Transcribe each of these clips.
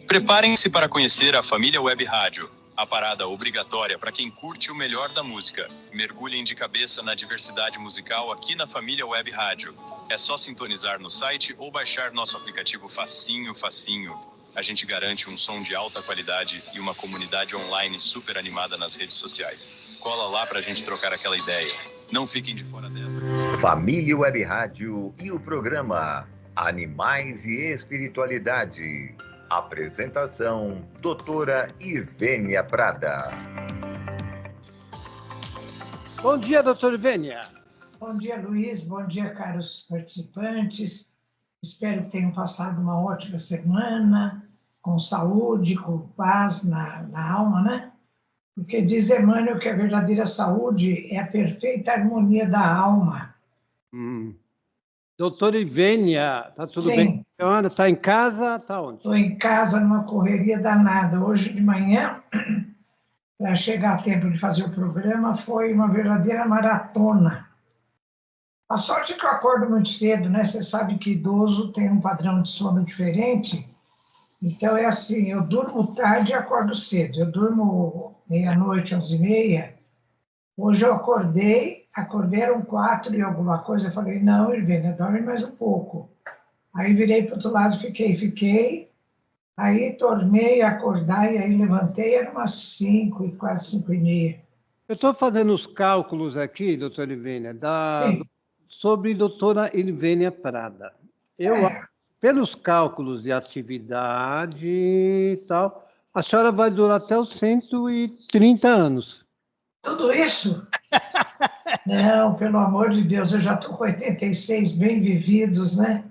Preparem-se para conhecer a Família Web Rádio, a parada obrigatória para quem curte o melhor da música. Mergulhem de cabeça na diversidade musical aqui na Família Web Rádio. É só sintonizar no site ou baixar nosso aplicativo facinho. A gente garante um som de alta qualidade e uma comunidade online super animada nas redes sociais. Cola lá pra gente trocar aquela ideia. Não fiquem de fora dessa. Família Web Rádio e o programa Animais e Espiritualidade. Apresentação, doutora Ivênia Prada. Bom dia, doutora Ivênia. Bom dia, Luiz. Bom dia, caros participantes. Espero que tenham passado uma ótima semana, com saúde, com paz na alma, né? Porque diz Emmanuel que a verdadeira saúde é a perfeita harmonia da alma. Doutora Ivênia, tá tudo Sim. bem? A senhora está em casa? Está onde? Estou em casa numa correria danada. Hoje de manhã, para chegar a tempo de fazer o programa, foi uma verdadeira maratona. A sorte é que eu acordo muito cedo, né? Você sabe que idoso tem um padrão de sono diferente. Então, é assim, eu durmo tarde e acordo cedo. Eu durmo meia-noite, 11h30. Hoje eu acordei eram 4 e alguma coisa. Eu falei, não, Ivênia, dorme mais um pouco. Aí virei para o outro lado, fiquei. Aí tornei a acordar e aí levantei, era umas 5, quase 5h30. Eu estou fazendo os cálculos aqui, doutora Ivênia, Sim. sobre doutora Ivênia Prada. Pelos cálculos de atividade e tal, a senhora vai durar até os 130 anos. Tudo isso? Não, pelo amor de Deus, eu já estou com 86 bem vividos, né?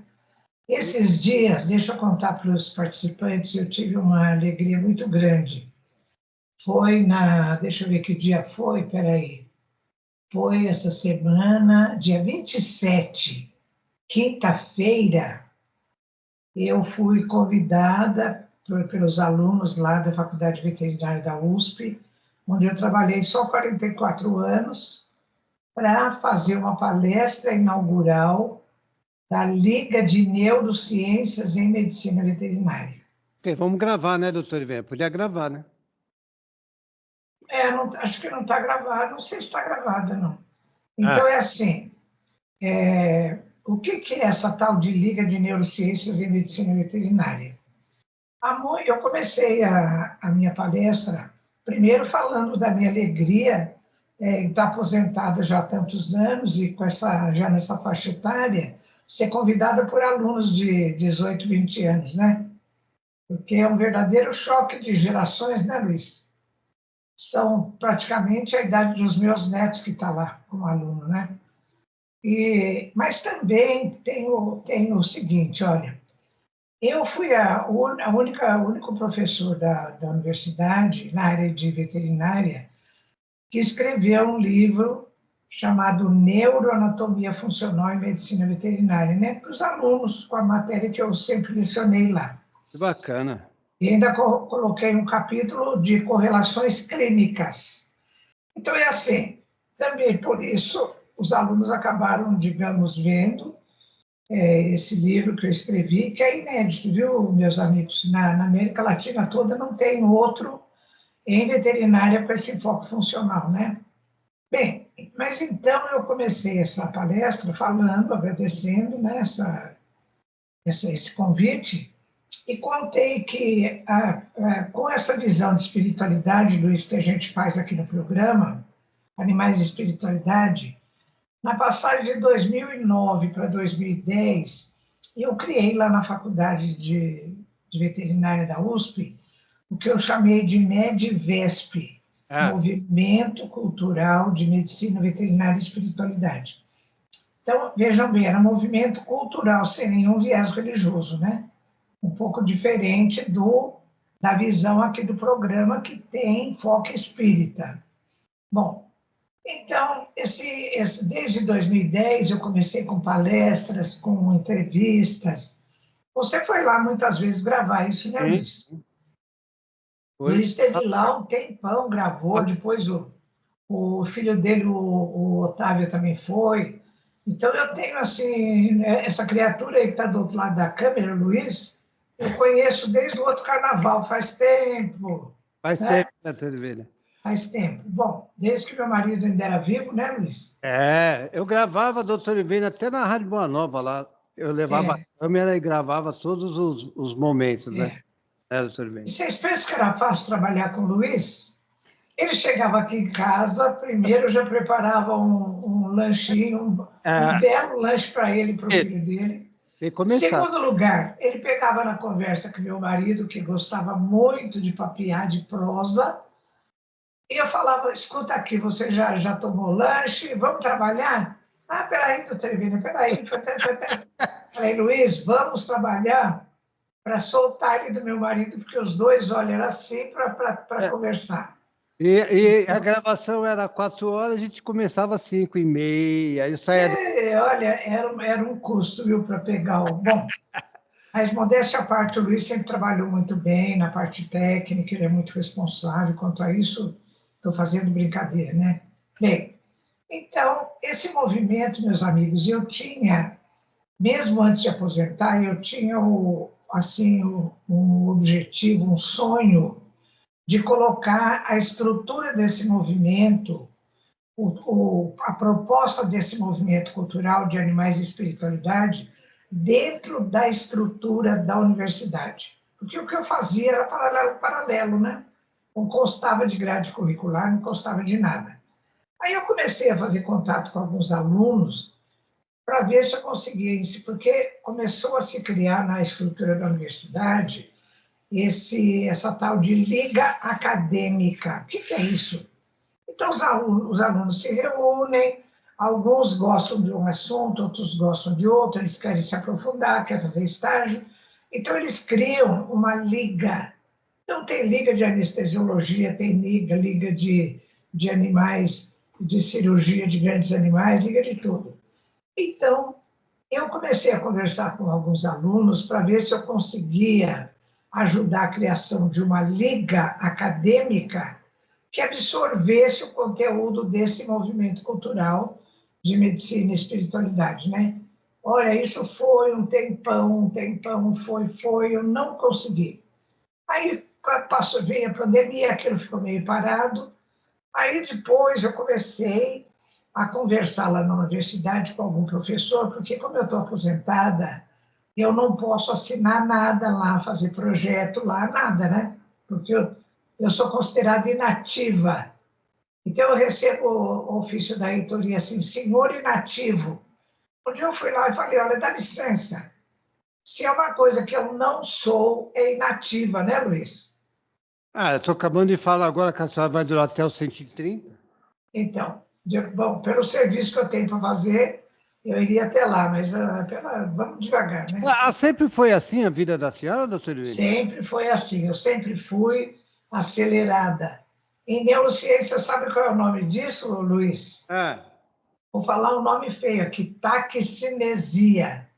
Esses dias, deixa eu contar para os participantes, eu tive uma alegria muito grande. Foi deixa eu ver que dia foi, peraí. Foi essa semana, dia 27, quinta-feira, eu fui convidada pelos alunos lá da Faculdade Veterinária da USP, onde eu trabalhei só 44 anos, para fazer uma palestra inaugural da Liga de Neurociências em Medicina Veterinária. Ok, vamos gravar, né, doutora Ivênia? Podia gravar, né? Acho que não está gravado, não sei se está gravada, não. Então, é assim, o que é essa tal de Liga de Neurociências em Medicina Veterinária? Eu comecei a minha palestra, primeiro falando da minha alegria em estar aposentada já há tantos anos e já nessa faixa etária, ser convidada por alunos de 18, 20 anos, né? Porque é um verdadeiro choque de gerações, né, Luiz? São praticamente a idade dos meus netos que está lá como aluno, né? Mas também tem o seguinte, olha, eu fui o único professor da universidade, na área de veterinária, que escreveu um livro chamado Neuroanatomia Funcional em Medicina Veterinária, né, para os alunos, com a matéria que eu sempre lecionei lá. Que bacana. E ainda coloquei um capítulo de correlações clínicas. Então, é assim, também por isso, os alunos acabaram, digamos, vendo esse livro que eu escrevi, que é inédito, viu, meus amigos? Na América Latina toda não tem outro em veterinária com esse enfoque funcional, né? Bem, mas então eu comecei essa palestra falando, agradecendo, né, esse convite, e contei que com essa visão de espiritualidade, Luiz, que a gente faz aqui no programa, Animais e Espiritualidade, na passagem de 2009 para 2010, eu criei lá na Faculdade de Veterinária da USP o que eu chamei de MEDVESP, Movimento Cultural de Medicina Veterinária e Espiritualidade. Então, vejam bem, era um movimento cultural sem nenhum viés religioso, né? Um pouco diferente da visão aqui do programa, que tem enfoque espírita. Bom, então, desde 2010, eu comecei com palestras, com entrevistas. Você foi lá muitas vezes gravar isso, né, Luiz? Luiz esteve lá um tempão, gravou, depois o filho dele, o Otávio, também foi. Então, eu tenho, assim, essa criatura aí que está do outro lado da câmera, o Luiz, Eu conheço desde o outro carnaval, faz tempo. Faz né? tempo, né, Silvânia? Faz tempo. Bom, desde que meu marido ainda era vivo, né, Luiz? Eu gravava, doutor Ivênia, até na Rádio Boa Nova lá. Eu levava a É, câmera e gravava todos os momentos, né? é. Doutor E Ivênia? vocês pensam que era fácil trabalhar com o Luiz? Ele chegava aqui em casa, primeiro já preparava um lanchinho, um É, belo lanche para ele e para o tem filho dele. que começar. Segundo lugar, ele pegava na conversa com meu marido, que gostava muito de papiar, de prosa, e eu falava, escuta aqui, você já tomou lanche? Vamos trabalhar? Ah, peraí, doutor Ivênia, peraí. Falei, Luiz, vamos trabalhar para soltar ele do meu marido, porque os dois, olha, era assim para É, conversar. e a gravação era 4 horas, a gente começava às 5h30, aí eu saía. Olha, era um custo, viu, para pegar o. Bom, mas modéstia à parte, o Luiz sempre trabalhou muito bem na parte técnica, ele é muito responsável. Quanto a isso, estou fazendo brincadeira, né? Bem, então, esse movimento, meus amigos, eu tinha, mesmo antes de aposentar, eu tinha um objetivo, um sonho de colocar a estrutura desse movimento, a proposta desse movimento cultural de animais e espiritualidade dentro da estrutura da universidade. Porque o que eu fazia era paralelo, né? Não constava de grade curricular, não constava de nada. Aí eu comecei a fazer contato com alguns alunos para ver se eu conseguia isso, porque começou a se criar na estrutura da universidade essa tal de liga acadêmica. O que é isso? Então, os alunos se reúnem, alguns gostam de um assunto, outros gostam de outro, eles querem se aprofundar, querem fazer estágio. Então, eles criam uma liga. Então, tem liga de anestesiologia, tem liga de animais, de cirurgia de grandes animais, liga de tudo. Então, eu comecei a conversar com alguns alunos para ver se eu conseguia ajudar a criação de uma liga acadêmica que absorvesse o conteúdo desse movimento cultural de medicina e espiritualidade, né? Olha, isso foi um tempão, foi, eu não consegui. Aí veio a pandemia, aquilo ficou meio parado. Aí depois eu comecei a conversar lá na universidade com algum professor, porque como eu estou aposentada, eu não posso assinar nada lá, fazer projeto lá, nada, né? Porque eu sou considerada inativa. Então, eu recebo o ofício da reitoria assim, senhor inativo. Um dia eu fui lá e falei, olha, dá licença. Se é uma coisa que eu não sou, é inativa, né, Luiz? Eu estou acabando de falar agora que a senhora vai durar até os 130. Então, bom, pelo serviço que eu tenho para fazer, eu iria até lá, mas vamos devagar, né? Sempre foi assim a vida da senhora, doutor Ivênia? Sempre foi assim, eu sempre fui acelerada. Em neurociência, sabe qual é o nome disso, Luiz? Vou falar um nome feio aqui, taquicinesia.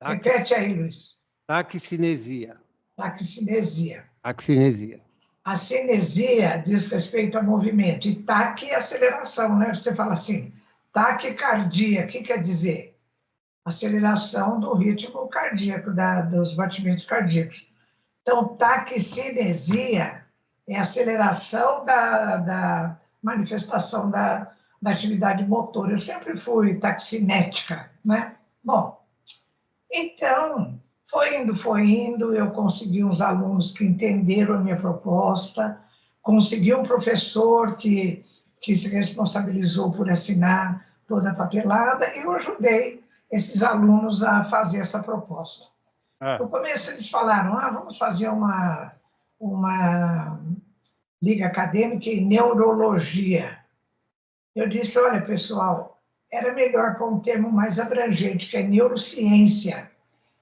Repete aí, Luiz. Taquicinesia. Taquicinesia. Taquicinesia. A cinesia diz respeito a movimento, e taque é aceleração, né? Você fala assim, taquicardia, o que quer dizer? Aceleração do ritmo cardíaco, dos batimentos cardíacos. Então, taquicinesia é a aceleração da manifestação da atividade motora. Eu sempre fui taxinética, né? Bom, então, foi indo, eu consegui uns alunos que entenderam a minha proposta, consegui um professor que se responsabilizou por assinar toda a papelada, e eu ajudei esses alunos a fazer essa proposta. No começo eles falaram, vamos fazer uma liga acadêmica em neurologia. Eu disse, olha, pessoal, era melhor pôr um termo mais abrangente, que é neurociência.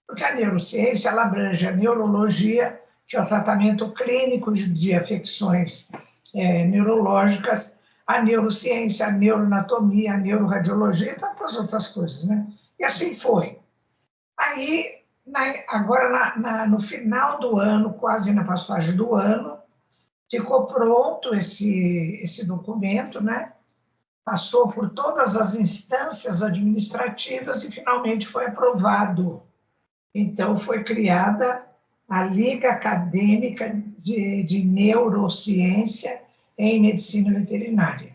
Porque a neurociência, ela abrange a neurologia, que é o tratamento clínico de afecções neurológicas, a neurociência, a neuroanatomia, a neuroradiologia e tantas outras coisas, né? E assim foi. Aí, agora, no final do ano, quase na passagem do ano, ficou pronto esse documento, né? Passou por todas as instâncias administrativas e finalmente foi aprovado Então, foi criada a Liga Acadêmica de Neurociência em Medicina Veterinária.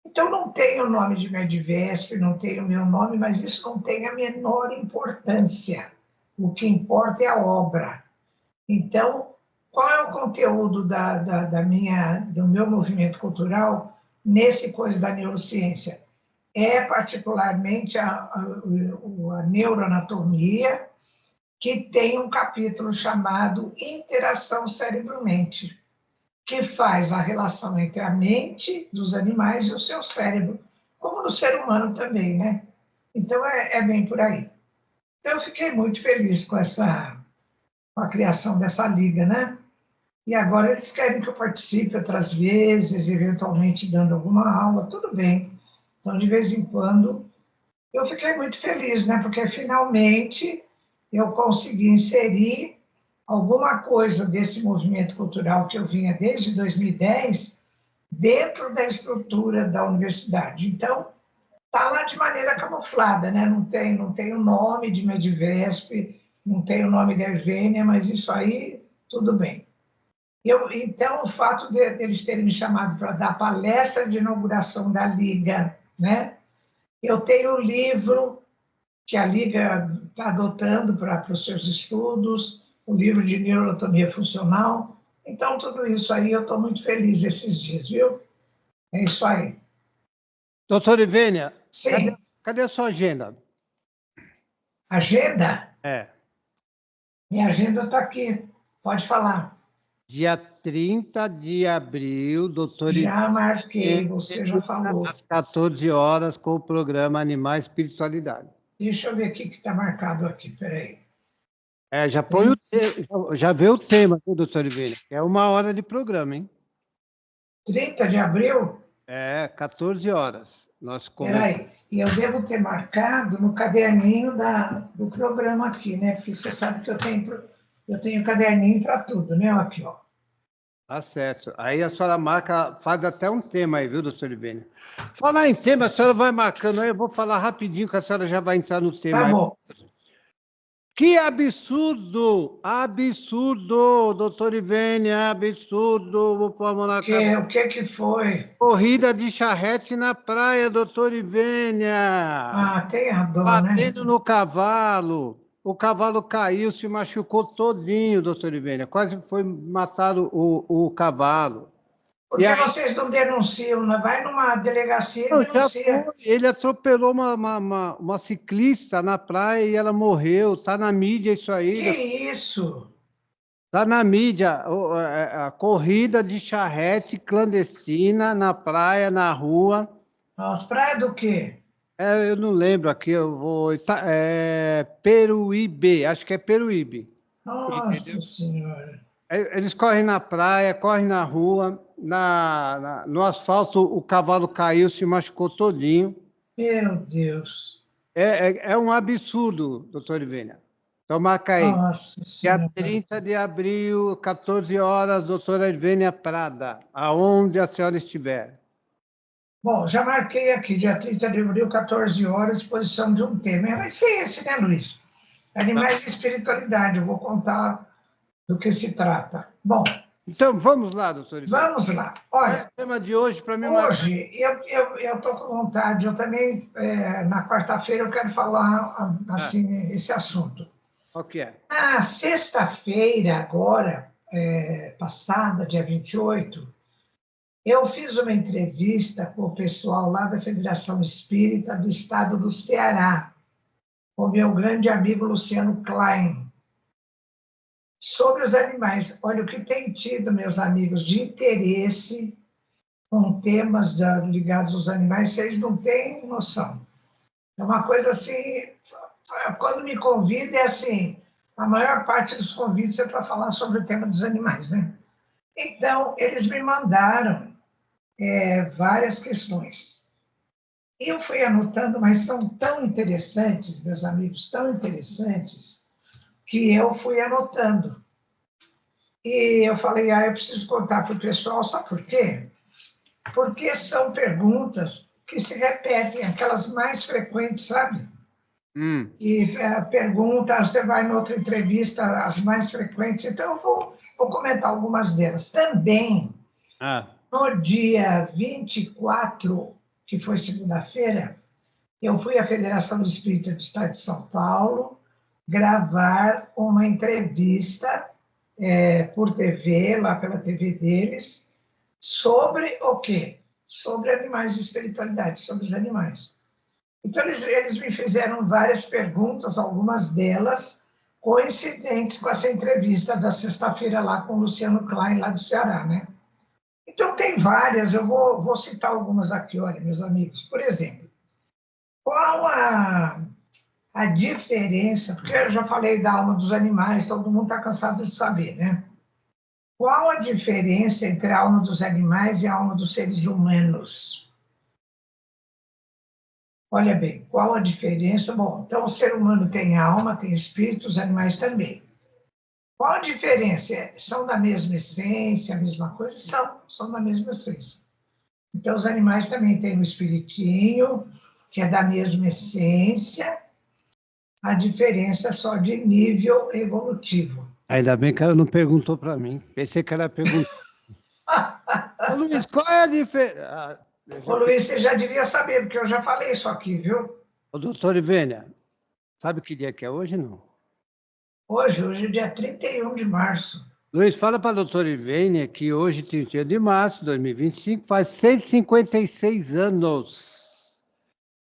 Então, não tem o nome de Medvesp, não tem o meu nome, mas isso não tem a menor importância. O que importa é a obra. Então, qual é o conteúdo do meu movimento cultural nesse coisa da neurociência? É particularmente a neuroanatomia, que tem um capítulo chamado Interação Cérebro-Mente, que faz a relação entre a mente dos animais e o seu cérebro, como no ser humano também, né? Então, é bem por aí. Então, eu fiquei muito feliz com a criação dessa liga, né? E agora eles querem que eu participe outras vezes, eventualmente dando alguma aula, tudo bem. Então, de vez em quando, eu fiquei muito feliz, né? Porque finalmente eu consegui inserir alguma coisa desse movimento cultural que eu vinha desde 2010 dentro da estrutura da universidade. Então, está lá de maneira camuflada, né? Não tem o nome de Medvesp, não tem o nome da Ervênia, mas isso aí, tudo bem. Então, o fato deles terem me chamado para dar palestra de inauguração da Liga, né? Eu tenho o livro que a Liga está adotando para os seus estudos, o livro de neuroanatomia funcional. Então, tudo isso aí, eu estou muito feliz esses dias, viu? É isso aí. Doutora Ivênia, Sim. cadê a sua agenda? Agenda? É. Minha agenda está aqui. Pode falar. Dia 30 de abril, doutor Já marquei, você já falou. às 14 horas, com o programa Animais e Espiritualidade. Deixa eu ver o que está marcado aqui, peraí. Já põe já vê o tema, doutor Ivênia. É 1 hora de programa, hein? 30 de abril? 14 horas. Peraí, e eu devo ter marcado no caderninho do programa aqui, né? Porque você sabe que eu tenho caderninho para tudo, né? Aqui, ó. Tá certo. Aí a senhora marca, faz até um tema aí, viu, doutor Ivênia? Falar em tema, a senhora vai marcando aí, eu vou falar rapidinho que a senhora já vai entrar no tema. Tá bom. Que absurdo! Absurdo, doutor Ivênia, absurdo! Vou pôr a mão na cabeça. O que foi? Corrida de charrete na praia, doutor Ivênia. Ah, tem a dó, Batendo né? no cavalo. O cavalo caiu, se machucou todinho, doutor Ivênia. Quase foi matado o cavalo. Por que vocês não denunciam? Vai numa delegacia e denuncia. Ele atropelou uma ciclista na praia e ela morreu. Está na mídia isso aí. Que isso? Está na mídia a corrida de charrete clandestina na praia, na rua. As praias do quê? Eu não lembro aqui, eu vou. Peruíbe, acho que é Peruíbe. Nossa Entendeu? Senhora. Eles correm na praia, correm na rua, no asfalto o cavalo caiu, se machucou todinho. Meu Deus. É um absurdo, doutor Ivênia. Então marca aí. Nossa Dia Senhora. 30 de abril, 14 horas, doutora Ivênia Prada, aonde a senhora estiver. Bom, já marquei aqui, dia 30 de abril, 14 horas, exposição de um tema. Vai ser esse, né, Luiz? Animais e espiritualidade. Eu vou contar do que se trata. Bom. Então, vamos lá, doutor Ivênia. Vamos lá. Olha, o tema de hoje para mim... Hoje, eu estou com vontade, eu também, na quarta-feira, eu quero falar, assim, esse assunto. O que é? Na sexta-feira, agora, passada, dia 28, eu fiz uma entrevista com o pessoal lá da Federação Espírita do Estado do Ceará, com o meu grande amigo Luciano Klein, sobre os animais. Olha, o que tem tido, meus amigos, de interesse com temas ligados aos animais, vocês não têm noção. É uma coisa assim, quando me convida, é assim, a maior parte dos convites é para falar sobre o tema dos animais, né? Então, eles me mandaram várias questões. Eu fui anotando, mas são tão interessantes, meus amigos, tão interessantes, que eu fui anotando. E eu falei, eu preciso contar para o pessoal, sabe por quê? Porque são perguntas que se repetem, aquelas mais frequentes, sabe? E pergunta, você vai em outra entrevista, as mais frequentes, então eu vou comentar algumas delas. Também, no dia 24, que foi segunda-feira, eu fui à Federação do Espírita do Estado de São Paulo gravar uma entrevista por TV, lá pela TV deles, sobre o quê? Sobre animais e espiritualidade, sobre os animais. Então, eles me fizeram várias perguntas, algumas delas coincidentes com essa entrevista da sexta-feira lá com o Luciano Klein, lá do Ceará, né? Então, tem várias, eu vou citar algumas aqui, olha, meus amigos. Por exemplo, qual a diferença, porque eu já falei da alma dos animais, todo mundo está cansado de saber, né? Qual a diferença entre a alma dos animais e a alma dos seres humanos? Olha bem, qual a diferença? Bom, então o ser humano tem alma, tem espírito, os animais também. Qual a diferença? São da mesma essência, a mesma coisa? São da mesma essência. Então os animais também têm um espiritinho, que é da mesma essência, a diferença é só de nível evolutivo. Ainda bem que ela não perguntou para mim. Pensei que ela perguntou. Ô, Luiz, qual é a diferença? Ô, Luiz, você já devia saber, porque eu já falei isso aqui, viu? Ô, doutor Ivênia, sabe que dia que é hoje, não? Hoje é dia 31 de março. Luiz, fala para a doutora Ivênia que hoje, 31 de março de 2025, faz 156 anos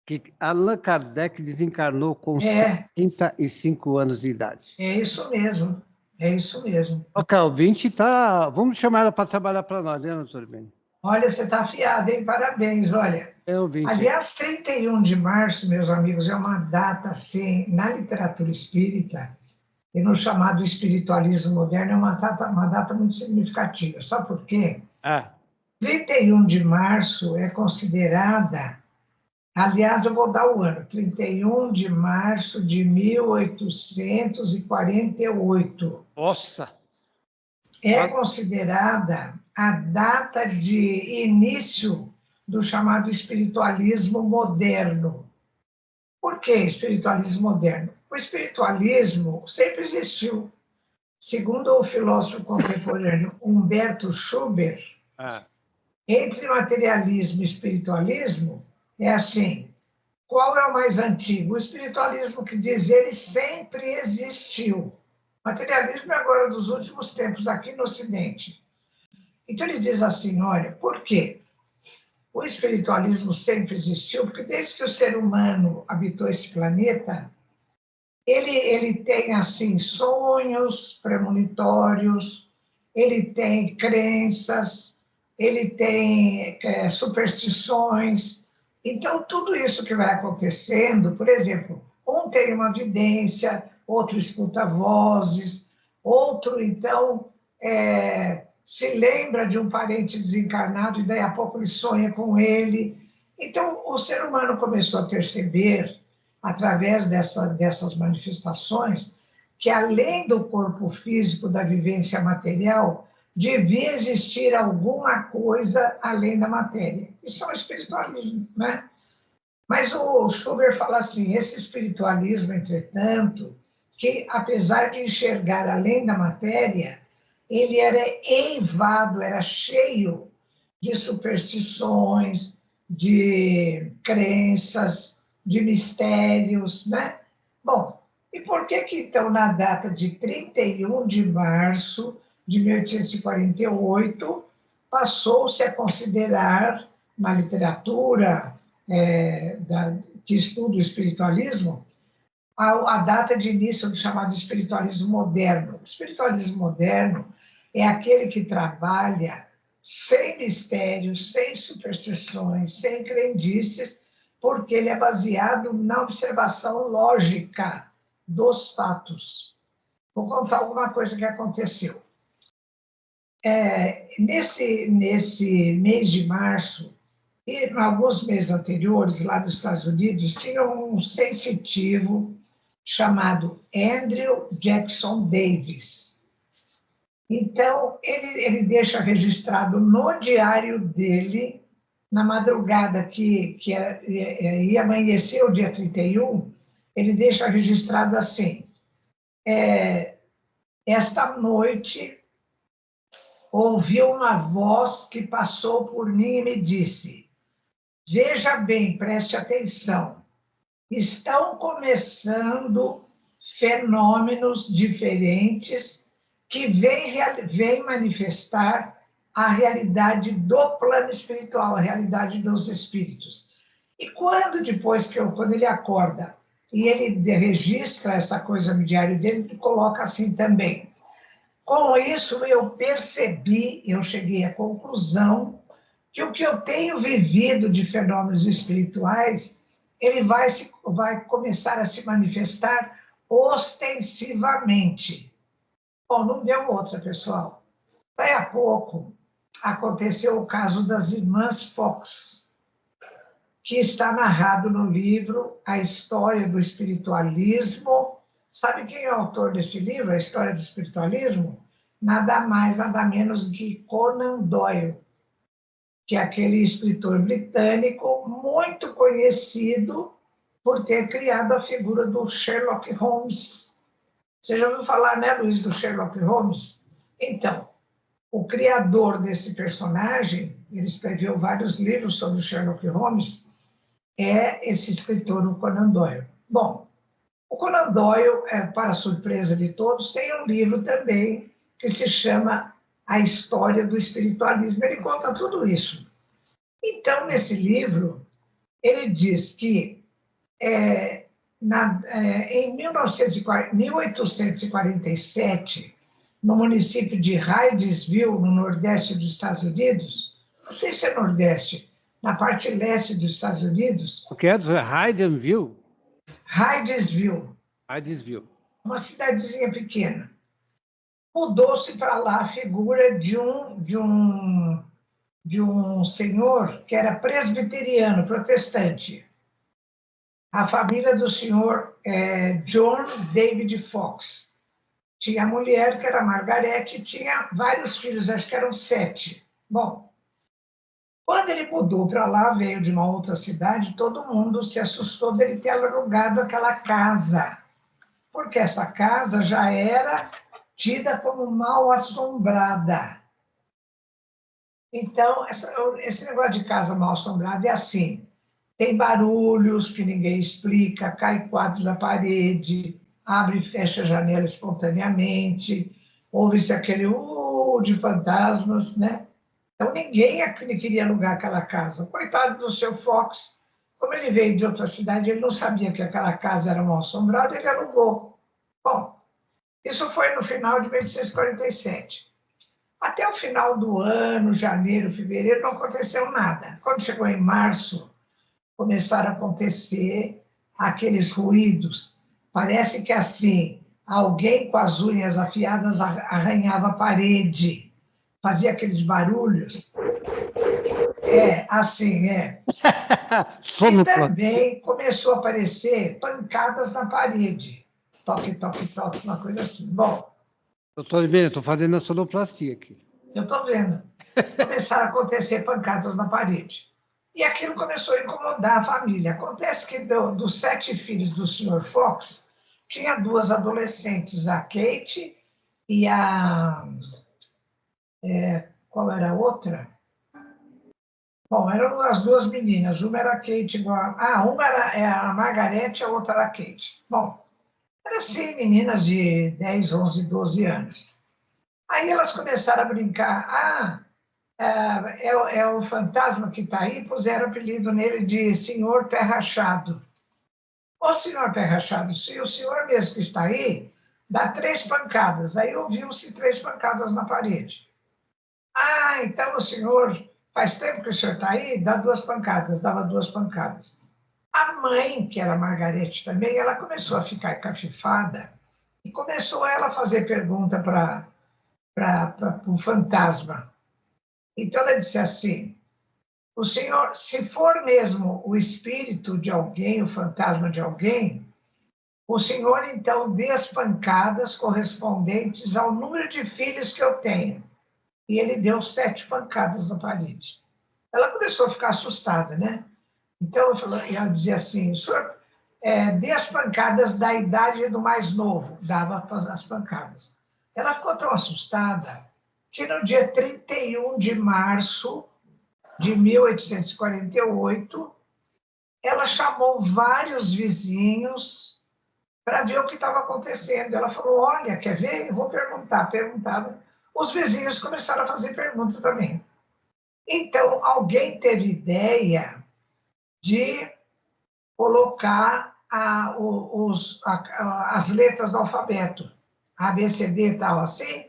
que Allan Kardec desencarnou com 75 anos de idade. É isso mesmo, é isso mesmo. O Calvinte tá... Vamos chamar ela para trabalhar para nós, né, doutor Ivênia? Olha, você está afiado, hein? Parabéns, olha. Aliás, 31 de março, meus amigos, é uma data, assim, na literatura espírita, e no chamado espiritualismo moderno, é uma data muito significativa. Sabe por quê? 31 de março é considerada... Aliás, eu vou dar o ano, 31 de março de 1848. Nossa! É considerada a data de início do chamado espiritualismo moderno. Por que espiritualismo moderno? O espiritualismo sempre existiu. Segundo o filósofo contemporâneo Humberto Schubert, entre materialismo e espiritualismo, é assim, qual é o mais antigo? O espiritualismo, que diz ele, sempre existiu. O materialismo é agora dos últimos tempos aqui no Ocidente. Então ele diz assim, olha, por quê? O espiritualismo sempre existiu, porque desde que o ser humano habitou esse planeta, ele tem, assim, sonhos premonitórios, ele tem crenças, ele tem superstições. Então, tudo isso que vai acontecendo, por exemplo, um tem uma vidência, outro escuta vozes, outro, então, se lembra de um parente desencarnado e daí a pouco ele sonha com ele. Então, o ser humano começou a perceber, através dessas manifestações, que além do corpo físico, da vivência material, devia existir alguma coisa além da matéria. Isso é o espiritualismo, né? Mas o Schubert fala assim, esse espiritualismo, entretanto, que apesar de enxergar além da matéria, ele era eivado, era cheio de superstições, de crenças, de mistérios, né? Bom, e por que então, na data de 31 de março de 1848, passou-se a considerar, na literatura que estuda o espiritualismo, a data de início do chamado espiritualismo moderno? O espiritualismo moderno é aquele que trabalha sem mistérios, sem superstições, sem crendices, porque ele é baseado na observação lógica dos fatos. Vou contar alguma coisa que aconteceu. Nesse mês de março, e em alguns meses anteriores, lá nos Estados Unidos, tinha um sensitivo chamado Andrew Jackson Davis. Então, ele deixa registrado no diário dele, na madrugada que ia amanhecer o dia 31, ele deixa registrado assim: esta noite ouvi uma voz que passou por mim e me disse: veja bem, preste atenção, estão começando fenômenos diferentes que vêm manifestar a realidade do plano espiritual, a realidade dos espíritos. E quando quando ele acorda e ele registra essa coisa no diário dele, ele coloca assim também: com isso eu percebi, eu cheguei à conclusão que o que eu tenho vivido de fenômenos espirituais, ele vai começar a se manifestar ostensivamente. Bom, não deu outra, pessoal. Daí a pouco aconteceu o caso das irmãs Fox, que está narrado no livro A História do Espiritualismo. Sabe quem é o autor desse livro, A História do Espiritualismo? Nada mais, nada menos que Conan Doyle, que é aquele escritor britânico muito conhecido por ter criado a figura do Sherlock Holmes. Você já ouviu falar, né, Luiz, do Sherlock Holmes? Então, o criador desse personagem, ele escreveu vários livros sobre o Sherlock Holmes, é esse escritor, o Conan Doyle. Bom, o Conan Doyle, para surpresa de todos, tem um livro também que se chama A História do Espiritualismo. Ele conta tudo isso. Então, nesse livro, ele diz que em 1847, no município de Hydesville, no nordeste dos Estados Unidos, não sei se é nordeste, na parte leste dos Estados Unidos. O que é? Hydesville? Hydesville, uma cidadezinha pequena. Mudou-se para lá a figura de um senhor que era presbiteriano, protestante. A família do senhor John David Fox. Tinha a mulher, que era Margaret, e tinha vários filhos, acho que eram 7. Bom, quando ele mudou para lá, veio de uma outra cidade, todo mundo se assustou dele ter alugado aquela casa, porque essa casa já era tida como mal assombrada. Então, esse negócio de casa mal assombrada é assim: tem barulhos que ninguém explica, cai quadro da parede, abre e fecha a janela espontaneamente, ouve-se aquele de fantasmas, né? Então, ninguém queria alugar aquela casa. Coitado do seu Fox, como ele veio de outra cidade, ele não sabia que aquela casa era mal assombrada, ele alugou. Bom, isso foi no final de 1847. Até o final do ano, janeiro, fevereiro, não aconteceu nada. Quando chegou em março, começaram a acontecer aqueles ruídos. Parece que assim, alguém com as unhas afiadas arranhava a parede, fazia aqueles barulhos. Assim. E também começou a aparecer pancadas na parede. Toque, toque, toque, uma coisa assim. Bom, eu estou vendo, estou fazendo a sonoplastia aqui. Eu estou vendo. Começaram a acontecer pancadas na parede. E aquilo começou a incomodar a família. Acontece que dos 7 filhos do Sr. Fox, tinha 2 adolescentes, a Kate e a... qual era a outra? Bom, eram as 2 meninas. Uma era a Kate igual... uma era a Margaret e a outra era a Kate. Bom, eram assim, meninas de 10, 11, 12 anos. Aí elas começaram a brincar. É o fantasma que está aí, puseram apelido nele de Senhor Pé Rachado. Ô, Senhor Pé Rachado, se o senhor mesmo que está aí, dá 3 pancadas. Aí ouviu-se 3 pancadas na parede. Então o senhor, faz tempo que o senhor está aí, dá 2 pancadas. Dava 2 pancadas. A mãe, que era a Margarete também, ela começou a ficar cafifada e começou ela a fazer pergunta para o fantasma. Então ela disse assim: o senhor, se for mesmo o espírito de alguém, o fantasma de alguém, o senhor então dê as pancadas correspondentes ao número de filhos que eu tenho. E ele deu 7 pancadas na parede. Ela começou a ficar assustada, né? Então ela dizia assim: o senhor dê as pancadas da idade do mais novo, dava as pancadas. Ela ficou tão assustada que no dia 31 de março de 1848, ela chamou vários vizinhos para ver o que estava acontecendo. Ela falou, olha, quer ver? Eu vou perguntar. Perguntava. Os vizinhos começaram a fazer perguntas também. Então, alguém teve ideia de colocar as letras do alfabeto, A, B, C, D e tal, assim,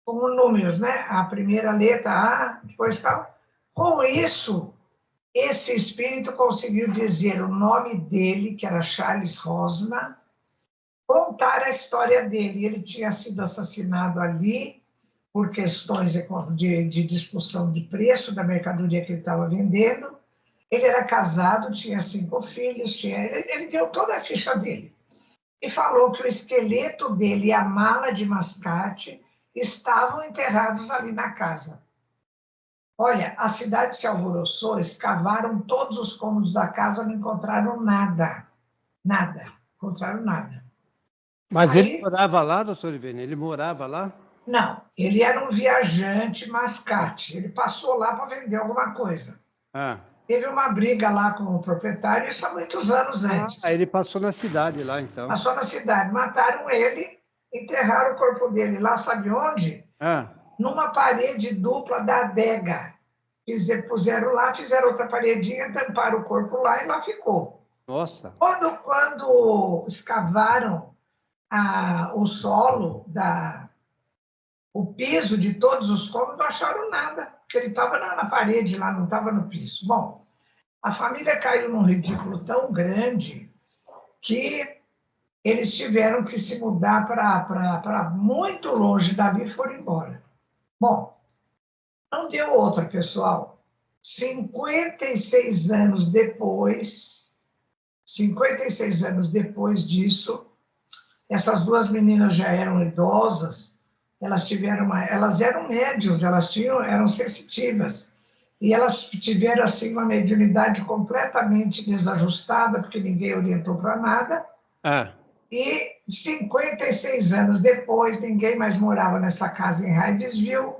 como números, né? A primeira letra A, depois tal. Com isso, esse espírito conseguiu dizer o nome dele, que era Charles Rosna, contar a história dele. Ele tinha sido assassinado ali por questões de discussão de preço da mercadoria que ele estava vendendo. Ele era casado, tinha 5 filhos, ele deu toda a ficha dele. E falou que o esqueleto dele e a mala de mascate estavam enterrados ali na casa. Olha, a cidade se alvoroçou, escavaram todos os cômodos da casa, não encontraram nada. Nada. Encontraram nada. Mas aí, ele morava lá, doutor Ivênia? Ele morava lá? Não, ele era um viajante mascate. Ele passou lá para vender alguma coisa. Teve uma briga lá com o proprietário, isso há muitos anos antes. Ele passou na cidade lá, então. Passou na cidade. Mataram ele, enterraram o corpo dele lá, sabe onde? Numa parede dupla da adega. Puseram lá, fizeram outra paredinha, tamparam o corpo lá e lá ficou. Nossa! Quando escavaram o solo, o piso de todos os cômodos, não acharam nada, porque ele estava na parede lá, não estava no piso. Bom, a família caiu num ridículo tão grande que eles tiveram que se mudar para muito longe dali e foram embora. Bom, não deu outra, pessoal. 56 anos depois disso, essas duas meninas já eram idosas, elas eram médiuns, eram sensitivas, e elas tiveram assim uma mediunidade completamente desajustada, porque ninguém orientou para nada. E 56 anos depois, ninguém mais morava nessa casa em Hydesville,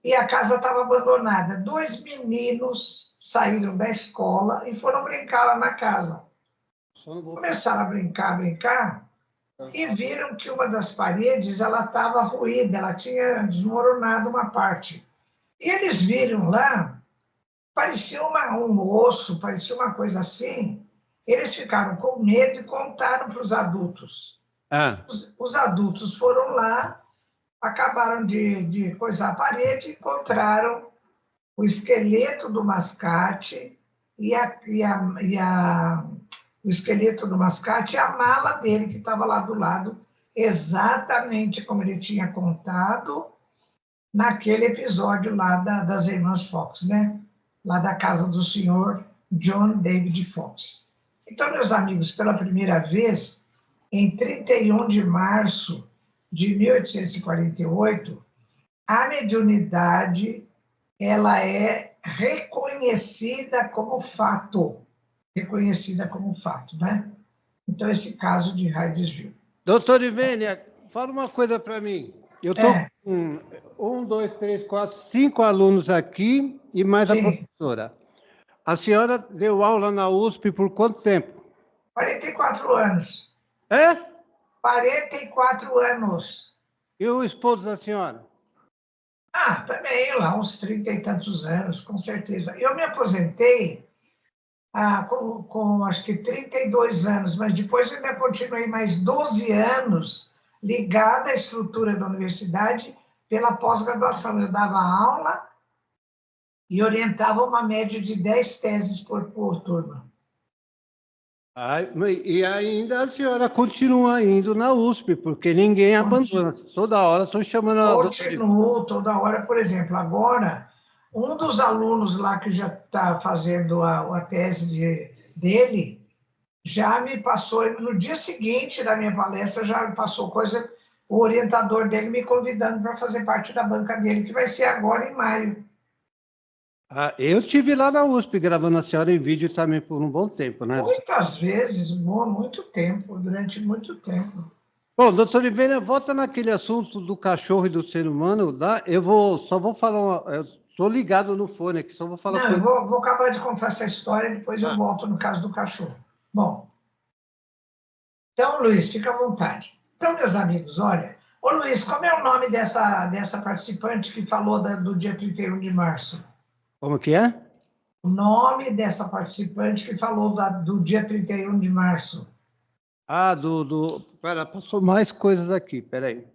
e a casa estava abandonada. 2 meninos saíram da escola e foram brincar lá na casa. Começaram a brincar, e viram que uma das paredes ela estava ruída, ela tinha desmoronado uma parte. E eles viram lá, parecia um osso, parecia uma coisa assim. Eles ficaram com medo e contaram para os adultos. Os adultos foram lá, acabaram de coisar a parede, encontraram o esqueleto do mascate o esqueleto do mascate e a mala dele, que estava lá do lado, exatamente como ele tinha contado naquele episódio lá das irmãs Fox, né? Lá da casa do senhor John David Fox. Então, meus amigos, pela primeira vez, em 31 de março de 1848, a mediunidade ela é reconhecida como fato. Né? Então, esse caso de Hydesville. Doutor Ivênia, fala uma coisa para mim. Eu estou com 1, 2, 3, 4, 5 alunos aqui e mais a professora. A senhora deu aula na USP por quanto tempo? 44 anos. 44 anos. E o esposo da senhora? Também lá, uns 30 e tantos anos, com certeza. Eu me aposentei com acho que 32 anos, mas depois eu ainda continuei mais 12 anos ligada à estrutura da universidade pela pós-graduação. Eu dava aula e orientava uma média de 10 teses por turma. E ainda a senhora continua indo na USP, porque ninguém abandona. Toda hora estão chamando a Continuo toda hora. Por exemplo, agora, um dos alunos lá que já está fazendo a tese dele, já me passou, no dia seguinte da minha palestra, já me passou coisa, o orientador dele me convidando para fazer parte da banca dele, que vai ser agora em maio. Ah, eu tive lá na USP gravando a senhora em vídeo também por um bom tempo, né? Muitas vezes, muito tempo, durante muito tempo. Bom, doutor Ivênia, volta naquele assunto do cachorro e do ser humano lá. Só vou falar, eu sou ligado no fone aqui, só vou falar Não, com eu ele. vou acabar de contar essa história, depois eu Ah, volto no caso do cachorro. Bom, então, Luiz, fica à vontade. Então, meus amigos, olha. Ô, Luiz, como é o nome dessa participante que falou do dia 31 de março? como que é? O nome dessa participante que falou do dia 31 de março. Ah, Pera, passou mais coisas aqui, peraí.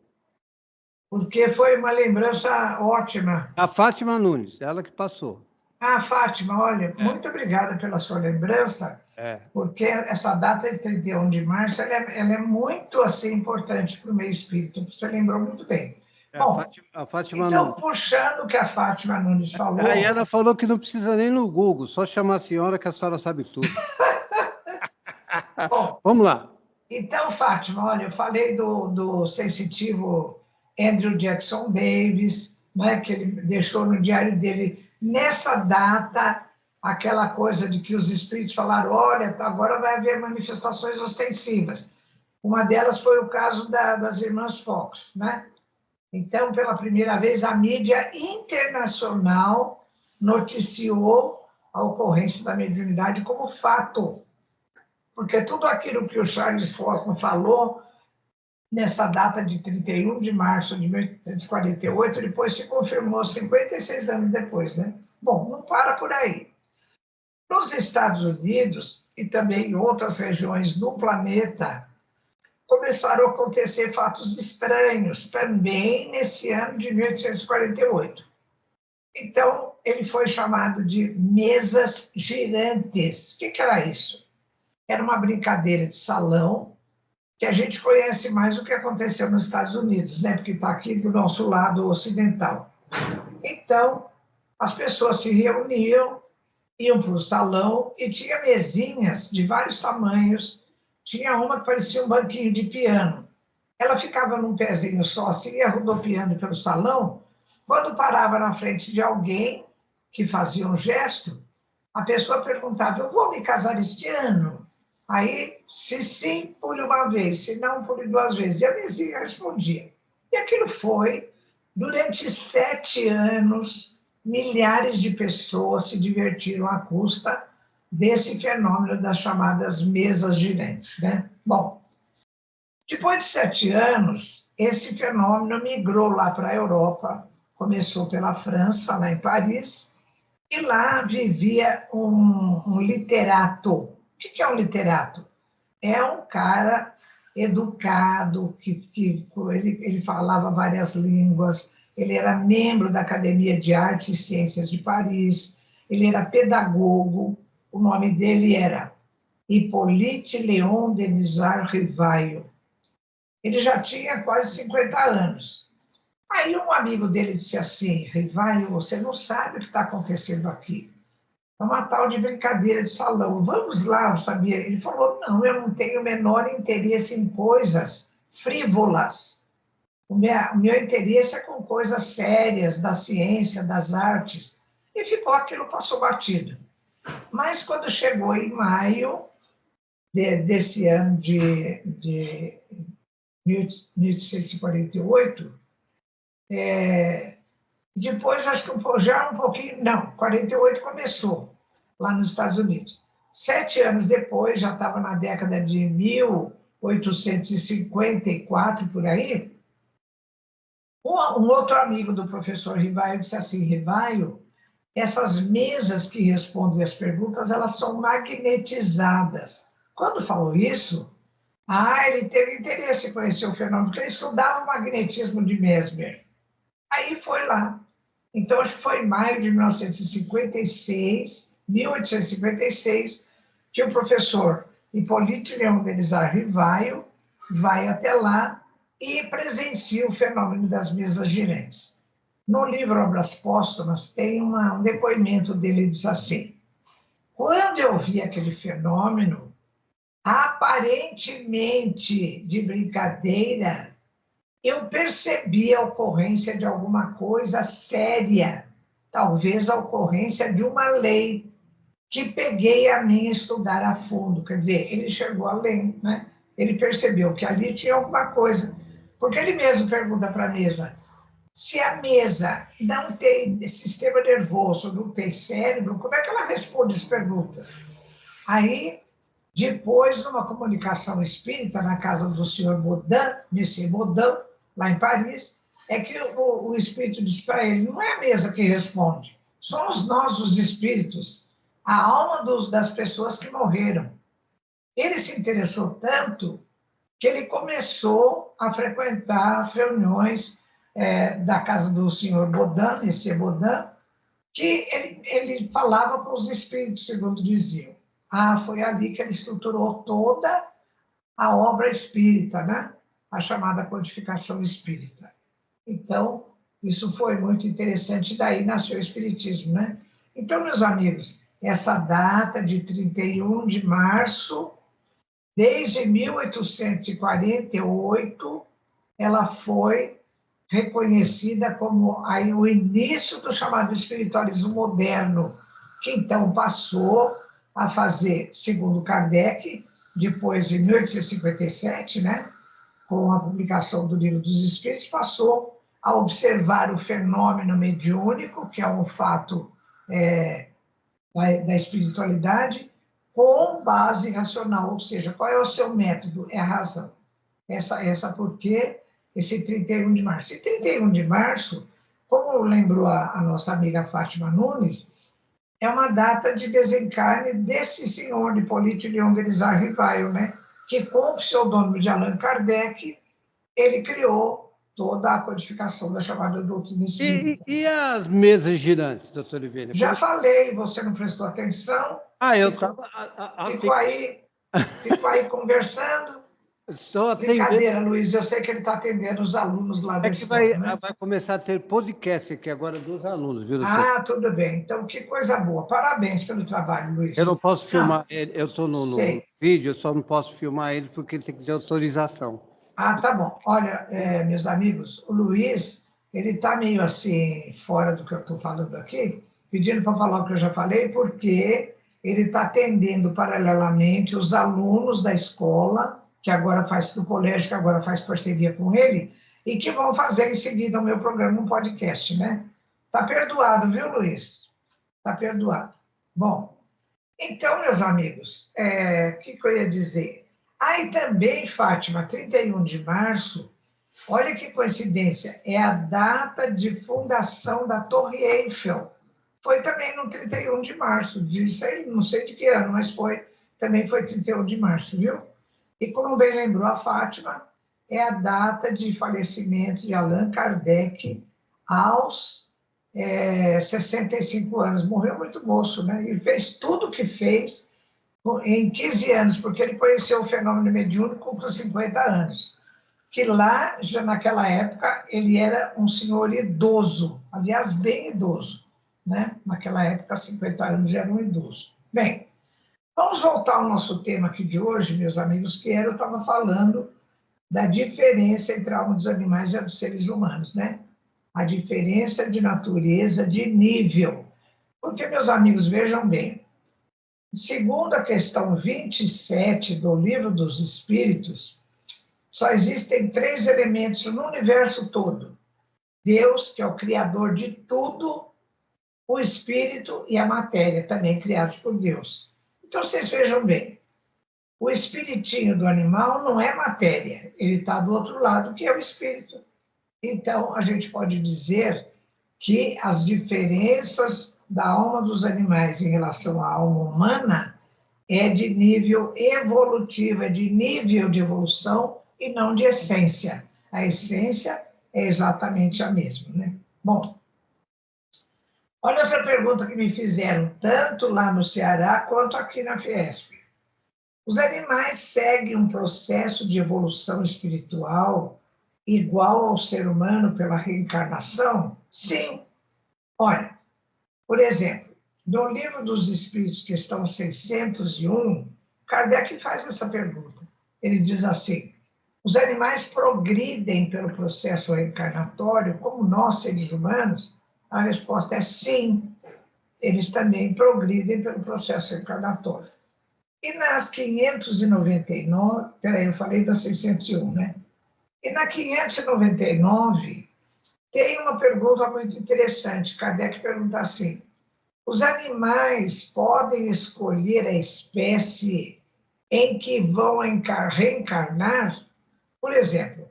Porque foi uma lembrança ótima. A Fátima Nunes, ela que passou. Ah, Fátima, olha, É, muito obrigada pela sua lembrança, é. porque essa data de 31 de março ela é muito assim, importante para o meio espírito. Você lembrou muito bem. É Bom, A Fátima então, Nunes. puxando o que a Fátima Nunes Aí falou, ela falou que não precisa nem no Google, só chamar a senhora que a senhora sabe tudo. bom, Vamos lá. então, Fátima, olha, eu falei do sensitivo Andrew Jackson Davis, né, que ele deixou no diário dele, nessa data, aquela coisa de que os espíritos falaram, olha, agora vai haver manifestações ostensivas. Uma delas foi o caso das irmãs Fox, né? Então, pela primeira vez, a mídia internacional noticiou a ocorrência da mediunidade como fato, porque tudo aquilo que o Charles Fosman falou nessa data de 31 de março de 1848, depois se confirmou 56 anos depois, né? Bom, não para por aí. Nos Estados Unidos e também em outras regiões do planeta, começaram a acontecer fatos estranhos também nesse ano de 1848. Então, ele foi chamado de mesas girantes. O que era isso? Era uma brincadeira de salão que a gente conhece mais o que aconteceu nos Estados Unidos, né? Porque está aqui do nosso lado ocidental. Então, as pessoas se reuniam, iam para o salão e tinha mesinhas de vários tamanhos. Tinha uma que parecia um banquinho de piano. Ela ficava num pezinho só, assim, ia rodopiando pelo salão. Quando parava na frente de alguém que fazia um gesto, a pessoa perguntava: eu vou me casar este ano? Aí, se sim, pule uma vez, se não, pule duas vezes. E a vizinha respondia. E aquilo foi, durante 7 anos, milhares de pessoas se divertiram à custa desse fenômeno das chamadas mesas girantes, né? Bom, depois de 7 anos, esse fenômeno migrou lá para a Europa, começou pela França, lá em Paris, e lá vivia um literato. O que é um literato? É um cara educado, que ele falava várias línguas, ele era membro da Academia de Artes e Ciências de Paris, ele era pedagogo, o nome dele era Hippolyte Léon Denisard Rivaio. Ele já tinha quase 50 anos. Aí um amigo dele disse assim: Rivaio, você não sabe o que está acontecendo aqui. É uma tal de brincadeira de salão. Vamos lá, sabia? Ele falou: não, eu não tenho o menor interesse em coisas frívolas. O meu interesse é com coisas sérias, da ciência, das artes. E ficou aquilo, passou batido. Mas quando chegou em maio desse ano de 1848, depois, acho que já um pouquinho, não, 48 começou, lá nos Estados Unidos. 7 anos depois, já estava na década de 1854, por aí, um outro amigo do professor Rivaio disse assim: Rivaio, essas mesas que respondem as perguntas, elas são magnetizadas. Quando falou isso, ele teve interesse em conhecer o fenômeno, porque ele estudava o magnetismo de Mesmer. Aí foi lá. Então, acho que foi em maio de 1856, que o professor Hippolyte Léon Denisard Rivaio vai até lá e presencia o fenômeno das mesas girantes. No livro Obras Póstumas, tem um depoimento dele, ele diz assim: quando eu vi aquele fenômeno, aparentemente de brincadeira, eu percebi a ocorrência de alguma coisa séria. talvez a ocorrência de uma lei que peguei a mim estudar a fundo. Quer dizer, ele chegou além, né? Ele percebeu que ali tinha alguma coisa. Porque ele mesmo pergunta para a mesa, se a mesa não tem sistema nervoso, não tem cérebro, como é que ela responde as perguntas? Aí, depois, numa comunicação espírita na casa do senhor Baudin, Monsieur Baudin, lá em Paris, é que o espírito diz para ele, não é a mesa que responde, somos nós os espíritos, a alma das pessoas que morreram. Ele se interessou tanto que ele começou a frequentar as reuniões da casa do senhor Baudin, Monsieur Baudin, que ele falava com os espíritos, segundo diziam. Foi ali que ele estruturou toda a obra espírita, né? A chamada codificação espírita. Então, isso foi muito interessante, daí nasceu o espiritismo, né? Então, meus amigos, essa data de 31 de março, desde 1848, ela foi reconhecida como aí o início do chamado espiritualismo moderno, que então passou a fazer, segundo Kardec, depois de 1857, né, com a publicação do Livro dos Espíritos, passou a observar o fenômeno mediúnico, que é um fato da espiritualidade, com base racional, ou seja, qual é o seu método? É a razão. Essa porque esse 31 de março. E 31 de março, como lembrou a nossa amiga Fátima Nunes, é uma data de desencarne desse senhor de Hippolyte Léon Grisard Rivail, né? Que com o pseudônimo de Allan Kardec, ele criou toda a codificação da chamada doutrina espírita. E as mesas girantes, doutor Ivênia? Já falei, você não prestou atenção. Eu estava... Ficou aí conversando. Estou atendendo. Brincadeira, Luiz, eu sei que ele está atendendo os alunos lá da escola. Vai começar a ter podcast aqui agora dos alunos, viu, doutor? Ah, tudo bem. Então, que coisa boa. Parabéns pelo trabalho, Luiz. Eu não posso filmar ele, eu estou no vídeo, eu só não posso filmar ele porque ele tem que ter autorização. Tá bom. Olha, meus amigos, o Luiz, ele está meio assim, fora do que eu estou falando aqui, pedindo para falar o que eu já falei, porque ele está atendendo paralelamente os alunos da escola, que agora faz do colégio, que agora faz parceria com ele, e que vão fazer em seguida o meu programa, um podcast, né? Tá perdoado, viu, Luiz? Tá perdoado. Bom, então, meus amigos, o que eu ia dizer? E também, Fátima, 31 de março, olha que coincidência, é a data de fundação da Torre Eiffel. Foi também no 31 de março, não sei de que ano, mas também foi 31 de março, viu? E como bem lembrou a Fátima, é a data de falecimento de Allan Kardec aos 65 anos. Morreu muito moço, né? E fez tudo o que fez em 15 anos, porque ele conheceu o fenômeno mediúnico com 50 anos. Que lá, já naquela época, ele era um senhor idoso, aliás, bem idoso, né? Naquela época, 50 anos já era um idoso. Bem, vamos voltar ao nosso tema aqui de hoje, meus amigos, que eu estava falando da diferença entre a alma dos animais e a dos seres humanos, né? A diferença de natureza, de nível. Porque, meus amigos, vejam bem, segundo a questão 27 do Livro dos Espíritos, só existem 3 elementos no universo todo. Deus, que é o criador de tudo, o espírito e a matéria, também criados por Deus. Então, vocês vejam bem, o espiritinho do animal não é matéria, ele está do outro lado, que é o espírito. Então, a gente pode dizer que as diferenças da alma dos animais em relação à alma humana é de nível evolutivo, é de nível de evolução e não de essência. A essência é exatamente a mesma, né? Bom, olha outra pergunta que me fizeram, tanto lá no Ceará quanto aqui na Fiesp. Os animais seguem um processo de evolução espiritual igual ao ser humano pela reencarnação? Sim. Olha, por exemplo, no Livro dos Espíritos, questão 601, Kardec faz essa pergunta. Ele diz assim, os animais progridem pelo processo reencarnatório como nós, seres humanos? A resposta é sim, eles também progridem pelo processo reencarnatório. E nas 599, peraí, eu falei da 601, né? E na 599, tem uma pergunta muito interessante. Kardec pergunta assim: os animais podem escolher a espécie em que vão reencarnar? Por exemplo,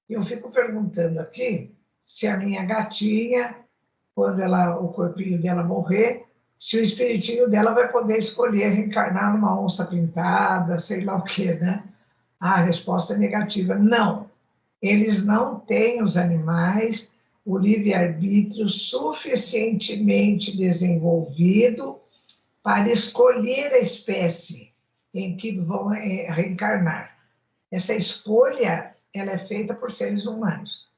eu fico perguntando aqui se a minha gatinha, quando o corpinho dela morrer, se o espiritinho dela vai poder escolher reencarnar numa onça pintada, sei lá o quê, né? A resposta é negativa. Não. Eles não têm, os animais, o livre-arbítrio suficientemente desenvolvido para escolher a espécie em que vão reencarnar. Essa escolha, ela é feita por seres humanos.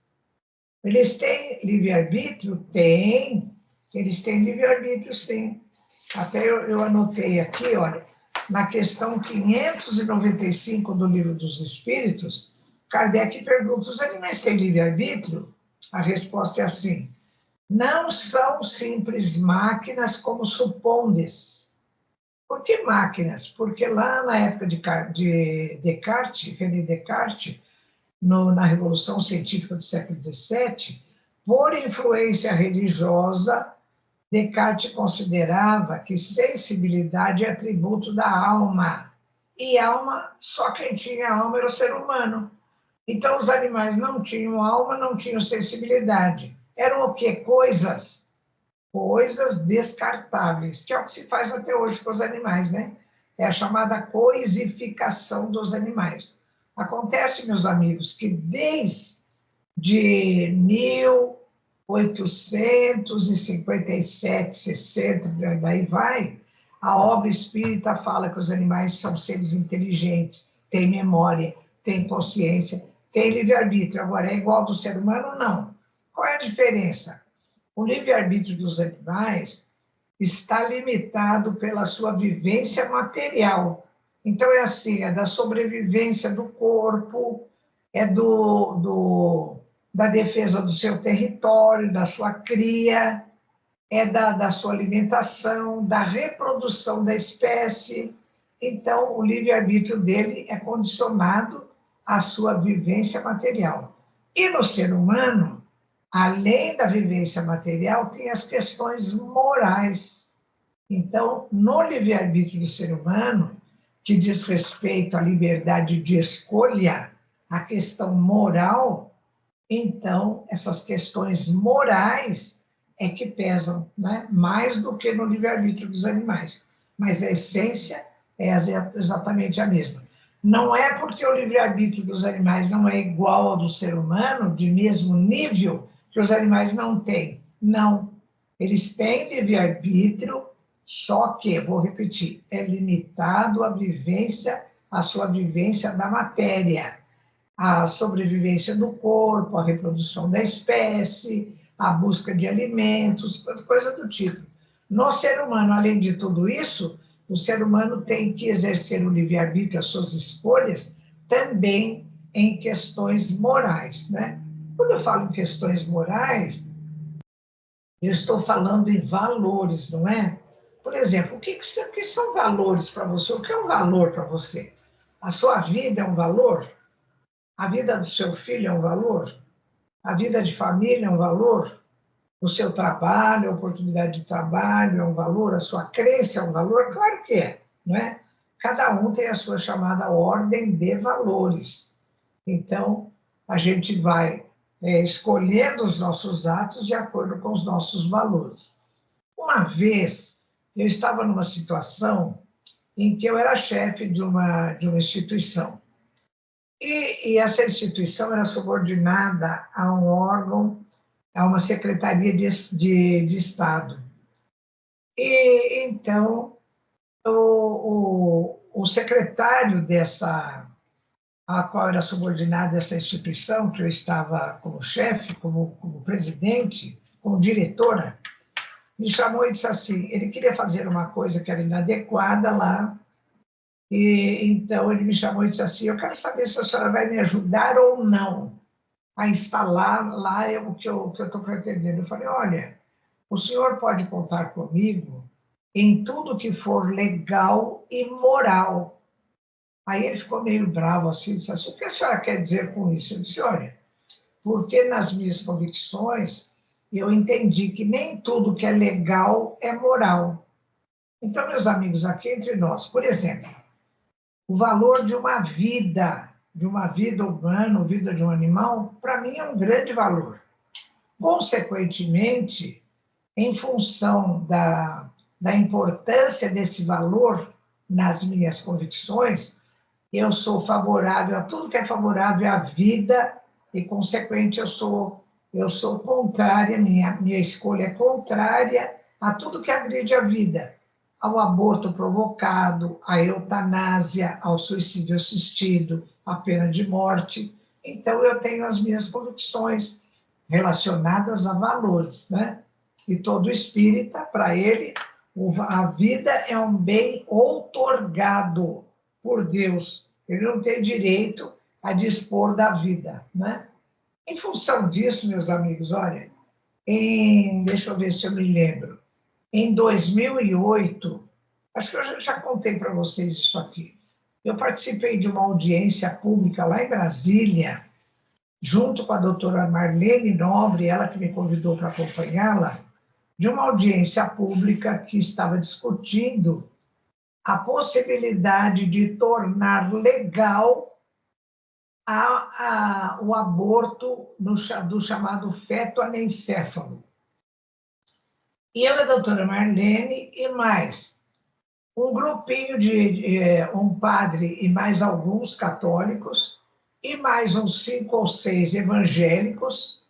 Eles têm livre-arbítrio? Tem. Eles têm livre-arbítrio, sim. Até eu anotei aqui, olha, na questão 595 do Livro dos Espíritos, Kardec pergunta: os animais têm livre-arbítrio? A resposta é assim: não são simples máquinas como supondes. Por que máquinas? Porque lá na época de Descartes, René Descartes, na Revolução Científica do século XVII, por influência religiosa, Descartes considerava que sensibilidade é atributo da alma. E alma, só quem tinha alma era o ser humano. Então, os animais não tinham alma, não tinham sensibilidade. Eram o quê? Coisas. Coisas descartáveis, que é o que se faz até hoje com os animais, né? É a chamada coisificação dos animais. Acontece, meus amigos, que desde 1857, 60, daí vai, a obra espírita fala que os animais são seres inteligentes, têm memória, têm consciência, têm livre-arbítrio. Agora, é igual ao do ser humano? Não. Qual é a diferença? O livre-arbítrio dos animais está limitado pela sua vivência material. Então, é assim, é da sobrevivência do corpo, é da defesa do seu território, da sua cria, é da sua alimentação, da reprodução da espécie. Então, o livre-arbítrio dele é condicionado à sua vivência material. E no ser humano, além da vivência material, tem as questões morais. Então, no livre-arbítrio do ser humano, que diz respeito à liberdade de escolha, a questão moral, então, essas questões morais é que pesam, né? Mais do que no livre-arbítrio dos animais. Mas a essência é exatamente a mesma. Não é porque o livre-arbítrio dos animais não é igual ao do ser humano, de mesmo nível, que os animais não têm. Não. Eles têm livre-arbítrio, só que, vou repetir, é limitado à sua vivência da matéria, a sobrevivência do corpo, a reprodução da espécie, a busca de alimentos, coisa do tipo. No ser humano, além de tudo isso, o ser humano tem que exercer o livre-arbítrio, as suas escolhas, também em questões morais, né? Quando eu falo em questões morais, eu estou falando em valores, não é? Por exemplo, o que são valores para você? O que é um valor para você? A sua vida é um valor? A vida do seu filho é um valor? A vida de família é um valor? O seu trabalho, a oportunidade de trabalho é um valor? A sua crença é um valor? Claro que é, não é? Cada um tem a sua chamada ordem de valores. Então, a gente vai escolhendo os nossos atos de acordo com os nossos valores. Uma vez, eu estava numa situação em que eu era chefe de uma instituição. E essa instituição era subordinada a um órgão, a uma secretaria de Estado. E, então, o secretário a qual era subordinada essa instituição, que eu estava como chefe, como presidente, como diretora, me chamou e disse assim, ele queria fazer uma coisa que era inadequada lá, e então ele me chamou e disse assim, eu quero saber se a senhora vai me ajudar ou não a instalar lá o que eu estou pretendendo. Eu falei, olha, o senhor pode contar comigo em tudo que for legal e moral. Aí ele ficou meio bravo assim, disse assim, o que a senhora quer dizer com isso? Eu disse, olha, porque nas minhas convicções eu entendi que nem tudo que é legal é moral. Então, meus amigos, aqui entre nós, por exemplo, o valor de uma vida humana, ou vida de um animal, para mim é um grande valor. Consequentemente, em função da importância desse valor nas minhas convicções, eu sou favorável a tudo que é favorável à vida e, consequente, eu sou contrária, minha escolha é contrária a tudo que agride a vida, ao aborto provocado, à eutanásia, ao suicídio assistido, à pena de morte. Então, eu tenho as minhas convicções relacionadas a valores, né? E todo espírita, para ele, a vida é um bem outorgado por Deus. Ele não tem direito a dispor da vida, né? Em função disso, meus amigos, olha, deixa eu ver se eu me lembro, em 2008, acho que eu já contei para vocês isso aqui, eu participei de uma audiência pública lá em Brasília, junto com a doutora Marlene Nobre, ela que me convidou para acompanhá-la, de uma audiência pública que estava discutindo a possibilidade de tornar legal o aborto do chamado feto anencéfalo. E eu, a doutora Marlene, e mais um grupinho um padre e mais alguns católicos, e mais uns 5 ou 6 evangélicos,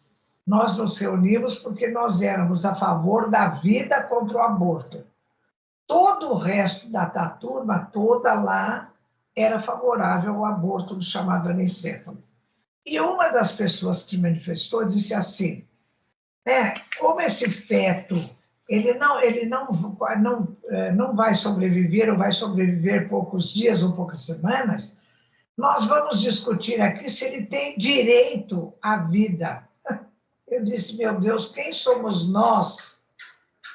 nós nos reunimos porque nós éramos a favor da vida contra o aborto. Todo o resto da turma toda lá era favorável ao aborto do chamado anencéfalo. E uma das pessoas que se manifestou disse assim, como esse feto ele não vai sobreviver ou vai sobreviver poucos dias ou poucas semanas, nós vamos discutir aqui se ele tem direito à vida. Eu disse, meu Deus, quem somos nós?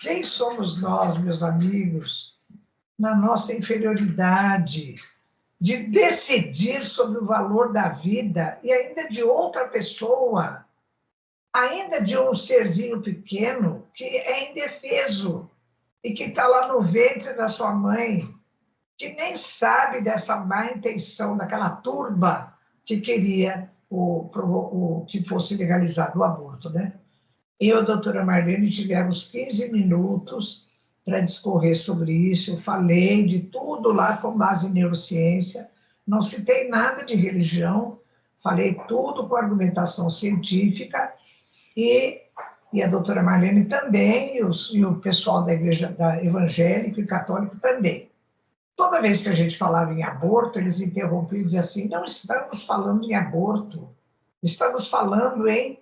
Quem somos nós, meus amigos, na nossa inferioridade, de decidir sobre o valor da vida e ainda de outra pessoa, ainda de um serzinho pequeno que é indefeso e que está lá no ventre da sua mãe, que nem sabe dessa má intenção daquela turba que queria que fosse legalizado o aborto, né? Eu e a doutora Marlene tivemos 15 minutos para discorrer sobre isso, eu falei de tudo lá com base em neurociência, não citei nada de religião, falei tudo com argumentação científica, e a doutora Marlene também, e o pessoal da igreja evangélico e católico também. Toda vez que a gente falava em aborto, eles interrompiam e diziam assim, não estamos falando em aborto, estamos falando em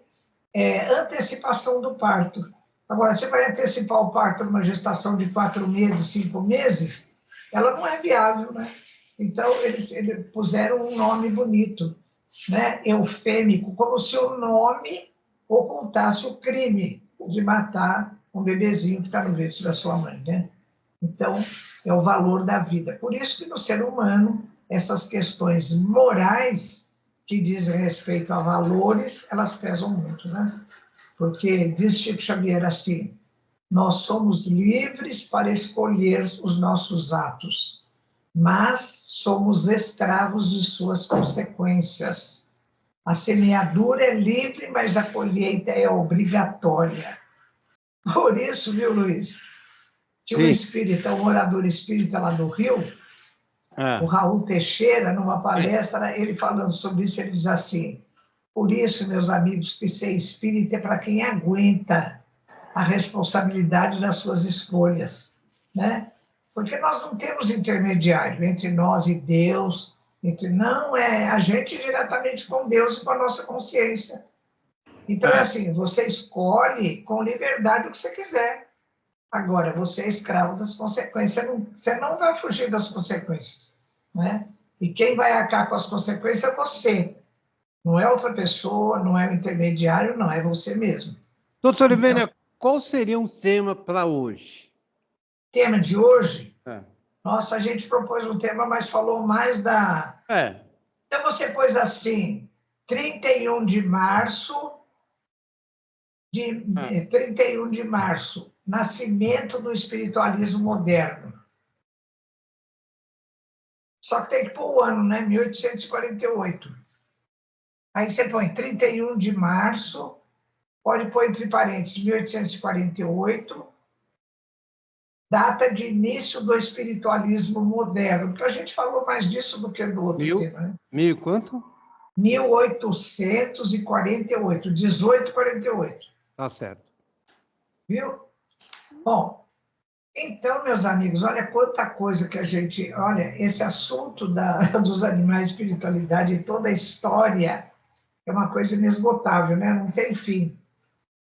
antecipação do parto. Agora, você vai antecipar o parto numa gestação de 4 meses, 5 meses, ela não é viável, né? Então, eles puseram um nome bonito, né? Eufêmico, como se o nome ocultasse o crime de matar um bebezinho que está no ventre da sua mãe, né? Então, é o valor da vida. Por isso que no ser humano, essas questões morais que dizem respeito a valores, elas pesam muito, né? Porque diz Chico Xavier assim, nós somos livres para escolher os nossos atos, mas somos escravos de suas consequências. A semeadura é livre, mas a colheita é obrigatória. Por isso, viu, Luiz, que um orador espírita lá do Rio, o Raul Teixeira, numa palestra, ele falando sobre isso, ele diz assim, por isso, meus amigos, que ser espírita é para quem aguenta a responsabilidade das suas escolhas, né? Porque nós não temos intermediário entre nós e Deus, não é a gente diretamente com Deus e com a nossa consciência. Então, é assim, você escolhe com liberdade o que você quiser. Agora, você é escravo das consequências, você não vai fugir das consequências, né? E quem vai arcar com as consequências é você. Não é outra pessoa, não é o intermediário, não, é você mesmo. Doutor Ivênia, qual seria um tema para hoje? Tema de hoje? É. Nossa, a gente propôs um tema, mas falou mais da... Então, você pôs assim, 31 de março, 31 de março, nascimento do espiritualismo moderno. Só que tem que pôr o ano, né? 1848. Aí você põe 31 de março, pode pôr entre parênteses 1848, data de início do espiritualismo moderno, porque a gente falou mais disso do que do outro tema, né? Mil quanto? 1848, 1848. Tá certo. Viu? Bom, então, meus amigos, olha quanta coisa que a gente... Olha, esse assunto dos animais de espiritualidade e toda a história é uma coisa inesgotável, né? Não tem fim.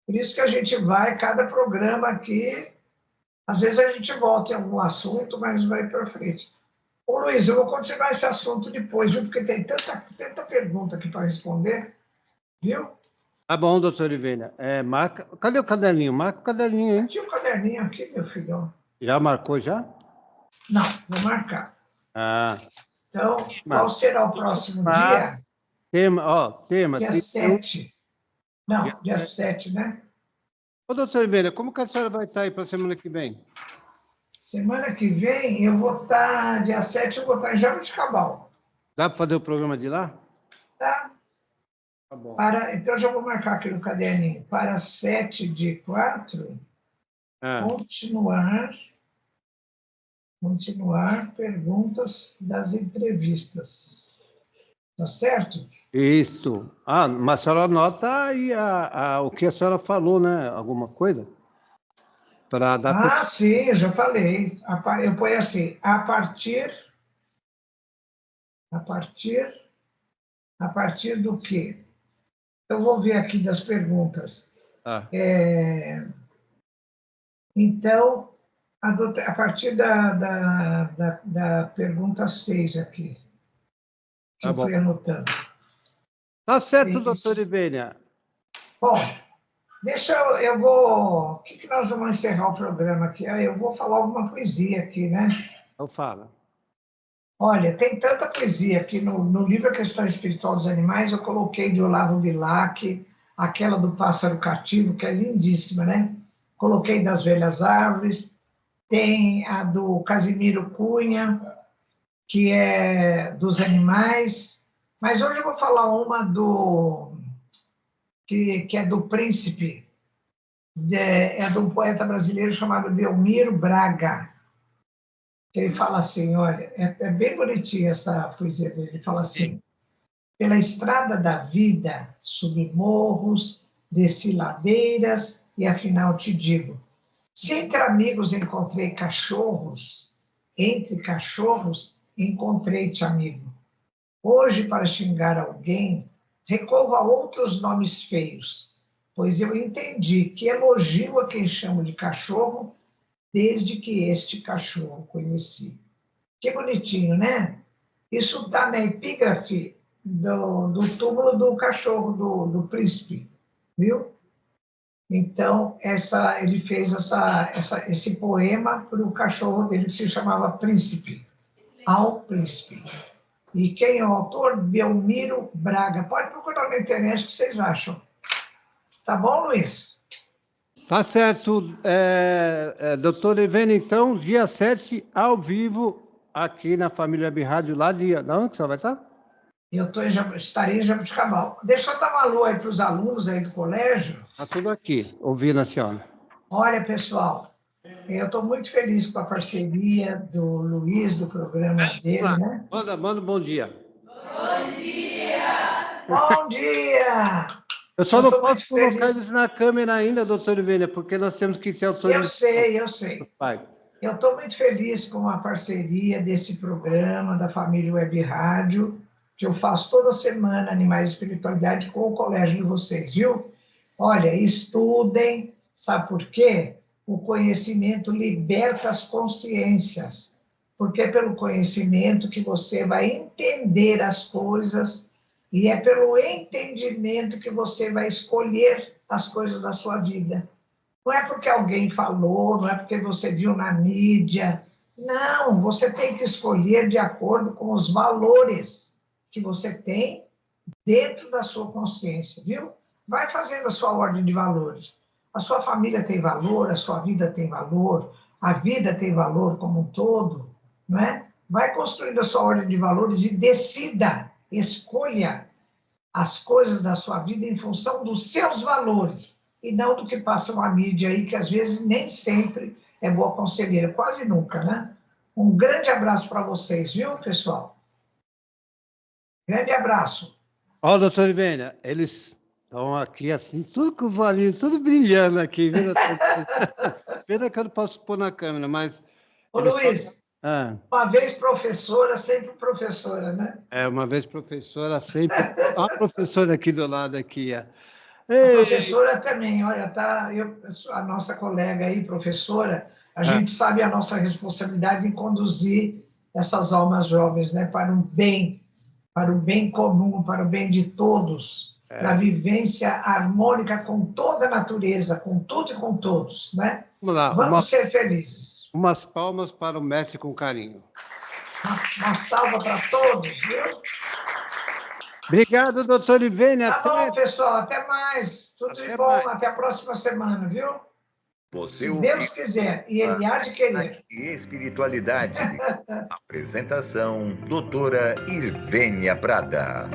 Por isso que a gente vai, cada programa aqui, às vezes a gente volta em algum assunto, mas vai para frente. Ô, Luiz, eu vou continuar esse assunto depois, viu? Porque tem tanta pergunta aqui para responder, viu? Tá bom, doutor Ivênia. Cadê o caderninho? Marca o caderninho, hein? Tinha um caderninho aqui, meu filhão. Já marcou, já? Não, vou marcar. Ah. Então, qual será o próximo dia? Tema. Dia 7. Não, dia 7, né? Ô, doutor Ivênia, como que a senhora vai estar aí para a semana que vem? Semana que vem, eu vou estar, dia 7, eu vou estar em Jaboticabal. Dá para fazer o programa de lá? Tá? Tá bom. Então, já vou marcar aqui no caderninho. Para 7/4, continuar perguntas das entrevistas. Tá certo? Isso. Mas a senhora anota aí o que a senhora falou, né? Alguma coisa? Para dar... sim, eu já falei. Eu ponho assim, a partir do quê? Eu vou ver aqui das perguntas. Então, a partir da pergunta 6 aqui, que eu fui anotando. Tá certo, doutor Ivênia. Bom, eu vou... O que nós vamos encerrar o programa aqui? Eu vou falar alguma poesia aqui, né? Então fala. Olha, tem tanta poesia aqui no livro A Questão Espiritual dos Animais, eu coloquei de Olavo Bilac, aquela do Pássaro Cativo, que é lindíssima, né? Coloquei das Velhas Árvores, tem a do Casimiro Cunha, que é dos animais, mas hoje eu vou falar uma que é do Príncipe, é de um poeta brasileiro chamado Belmiro Braga. Ele fala assim, olha, é bem bonitinha essa poesia dele, ele fala assim: pela estrada da vida, subi morros, desci ladeiras, e afinal te digo, se entre amigos encontrei cachorros, entre cachorros encontrei-te amigo. Hoje, para xingar alguém, recorro a outros nomes feios, pois eu entendi que elogio a quem chamo de cachorro, desde que este cachorro conheci. Que bonitinho, né? Isso está na epígrafe do túmulo do cachorro do príncipe, viu? Então, ele fez esse poema para o cachorro dele, que se chamava Príncipe, ao Príncipe. E quem é o autor? Belmiro Braga. Pode procurar na internet o que vocês acham. Tá bom, Luiz? Tá certo, doutor Ivênia, então, dia 7, ao vivo, aqui na Família Web Rádio, lá de onde que você vai estar? Estarei em Jaboticabal. Deixa eu dar um alô aí para os alunos aí do colégio. Está tudo aqui, ouvindo a senhora. Olha, pessoal, eu estou muito feliz com a parceria do Luiz, do programa dele, né? Manda bom dia. Bom dia! Bom dia! Eu só não posso colocar eles na câmera ainda, doutor Ivênia, porque nós temos que ser autorizados. Eu sei. Eu estou muito feliz com a parceria desse programa da Família Web Rádio, que eu faço toda semana, Animais e Espiritualidade, com o colégio de vocês, viu? Olha, estudem, sabe por quê? O conhecimento liberta as consciências, porque é pelo conhecimento que você vai entender as coisas e é pelo entendimento que você vai escolher as coisas da sua vida. Não é porque alguém falou, não é porque você viu na mídia. Não, você tem que escolher de acordo com os valores que você tem dentro da sua consciência, viu? Vai fazendo a sua ordem de valores. A sua família tem valor, a sua vida tem valor, a vida tem valor como um todo, não é? Vai construindo a sua ordem de valores e decida, escolha as coisas da sua vida em função dos seus valores e não do que passa na mídia aí, que às vezes nem sempre é boa conselheira, quase nunca, né? Um grande abraço para vocês, viu, pessoal? Grande abraço. Ó, doutor Ivênia, eles estão aqui assim, tudo com os olhinhos, tudo brilhando aqui, viu? Pena que eu não posso pôr na câmera, mas... Ô, Luiz, Ah, uma vez professora, sempre professora, né? uma vez professora, sempre... Ó, a professora aqui do lado, aqui, ó. A Ei, professora também, olha, tá, a nossa colega aí, professora, a gente sabe a nossa responsabilidade em conduzir essas almas jovens, né, para o bem comum, para o bem de todos, para a vivência harmônica com toda a natureza, com tudo e com todos, né? vamos lá, Vamos ser felizes. umas palmas para o mestre com carinho. Uma salva para todos, viu? Obrigado, doutor Ivênia. Tá bom, pessoal, até mais. Tudo de bom, até a próxima semana, viu? Você Se ouviu Deus quiser, e Ele há de querer. e Espiritualidade. Apresentação, doutora Irvênia Prada.